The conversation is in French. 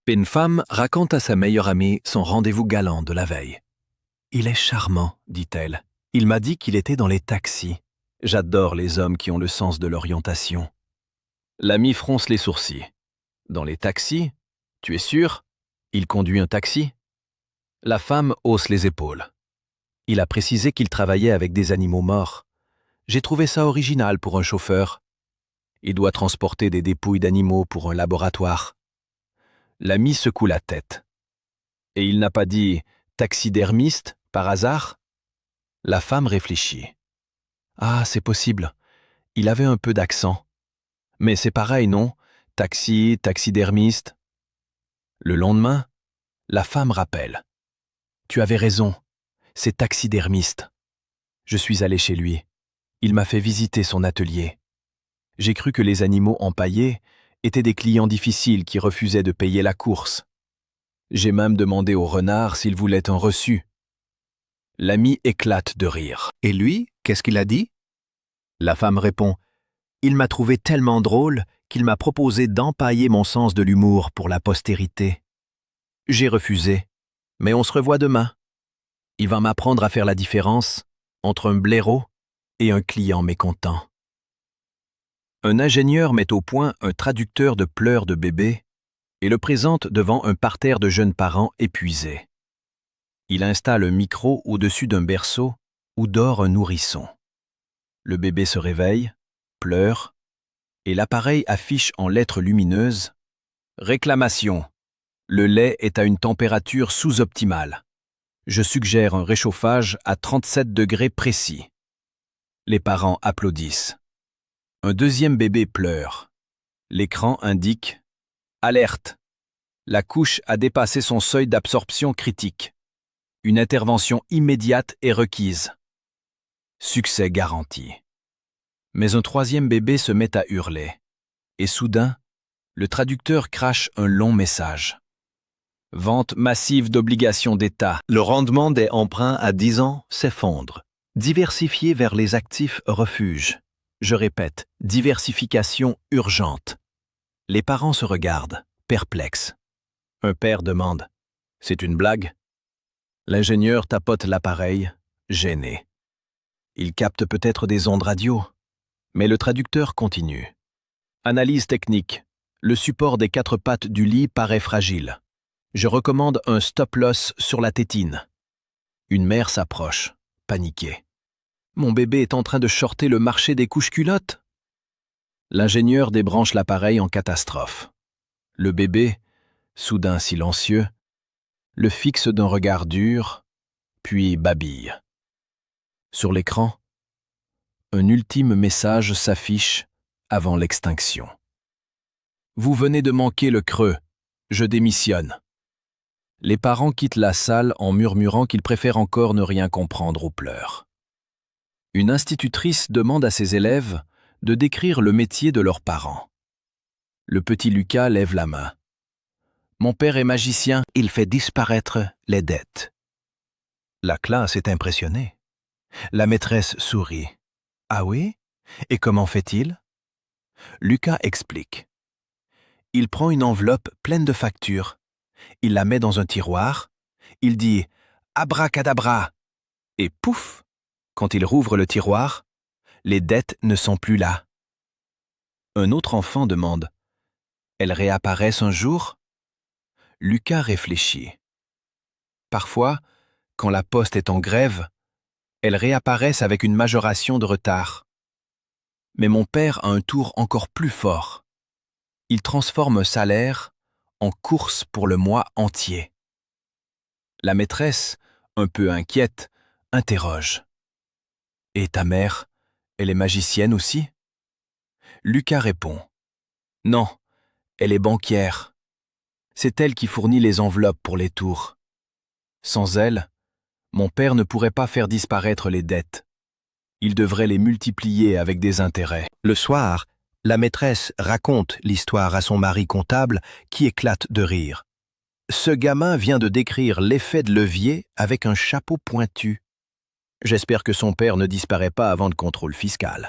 Une femme raconte à sa meilleure amie son rendez-vous galant de la veille. « Il est charmant, dit-elle. Il m'a dit qu'il était dans les taxis. J'adore les hommes qui ont le sens de l'orientation. » L'ami fronce les sourcils. « Dans les taxis? Tu es sûr? Il conduit un taxi ?» La femme hausse les épaules. « Il a précisé qu'il travaillait avec des animaux morts. J'ai trouvé ça original pour un chauffeur. Il doit transporter des dépouilles d'animaux pour un laboratoire. » L'ami secoue la tête. « Et il n'a pas dit « taxidermiste » par hasard ?» La femme réfléchit. « Ah, c'est possible. Il avait un peu d'accent. Mais c'est pareil, non? Taxi, taxidermiste. » Le lendemain, la femme rappelle. « Tu avais raison, c'est taxidermiste. Je suis allé chez lui. Il m'a fait visiter son atelier. J'ai cru que les animaux empaillés étaient des clients difficiles qui refusaient de payer la course. J'ai même demandé au renard s'il voulait un reçu. » L'ami éclate de rire. « Et lui, qu'est-ce qu'il a dit ?» La femme répond. « Il m'a trouvé tellement drôle qu'il m'a proposé d'empailler mon sens de l'humour pour la postérité. J'ai refusé, mais on se revoit demain. Il va m'apprendre à faire la différence entre un blaireau et un client mécontent. » Un ingénieur met au point un traducteur de pleurs de bébé et le présente devant un parterre de jeunes parents épuisés. Il installe un micro au-dessus d'un berceau où dort un nourrisson. Le bébé se réveille, pleure, et l'appareil affiche en lettres lumineuses « Réclamation. Le lait est à une température sous-optimale. Je suggère un réchauffage à 37 degrés précis. » Les parents applaudissent. Un deuxième bébé pleure. L'écran indique « Alerte. La couche a dépassé son seuil d'absorption critique. Une intervention immédiate est requise. » Succès garanti. Mais un troisième bébé se met à hurler. Et soudain, le traducteur crache un long message. Vente massive d'obligations d'État. Le rendement des emprunts à 10 ans s'effondre. Diversifier vers les actifs refuge. Je répète, diversification urgente. Les parents se regardent, perplexes. Un père demande « C'est une blague ?» L'ingénieur tapote l'appareil, gêné. Il capte peut-être des ondes radio, mais le traducteur continue. Analyse technique. Le support des 4 pattes du lit paraît fragile. Je recommande un stop-loss sur la tétine. Une mère s'approche, paniquée. Mon bébé est en train de shorter le marché des couches-culottes. L'ingénieur débranche l'appareil en catastrophe. Le bébé, soudain silencieux, le fixe d'un regard dur, puis babille. Sur l'écran, un ultime message s'affiche avant l'extinction. Vous venez de manquer le creux. Je démissionne. Les parents quittent la salle en murmurant qu'ils préfèrent encore ne rien comprendre aux pleurs. Une institutrice demande à ses élèves de décrire le métier de leurs parents. Le petit Lucas lève la main. « Mon père est magicien, il fait disparaître les dettes. » La classe est impressionnée. La maîtresse sourit. « Ah oui? Et comment fait-il ?» Lucas explique. Il prend une enveloppe pleine de factures. Il la met dans un tiroir. Il dit « Abracadabra !» et pouf! Quand il rouvre le tiroir, les dettes ne sont plus là. Un autre enfant demande « Elles réapparaissent un jour ?» Lucas réfléchit. Parfois, quand la poste est en grève, elles réapparaissent avec une majoration de retard. Mais mon père a un tour encore plus fort. Il transforme un salaire en course pour le mois entier. La maîtresse, un peu inquiète, interroge. « Et ta mère, elle est magicienne aussi ?» Lucas répond. « Non, elle est banquière. C'est elle qui fournit les enveloppes pour les tours. Sans elle, mon père ne pourrait pas faire disparaître les dettes. Il devrait les multiplier avec des intérêts. » Le soir, la maîtresse raconte l'histoire à son mari comptable qui éclate de rire. Ce gamin vient de décrire l'effet de levier avec un chapeau pointu. J'espère que son père ne disparaît pas avant le contrôle fiscal.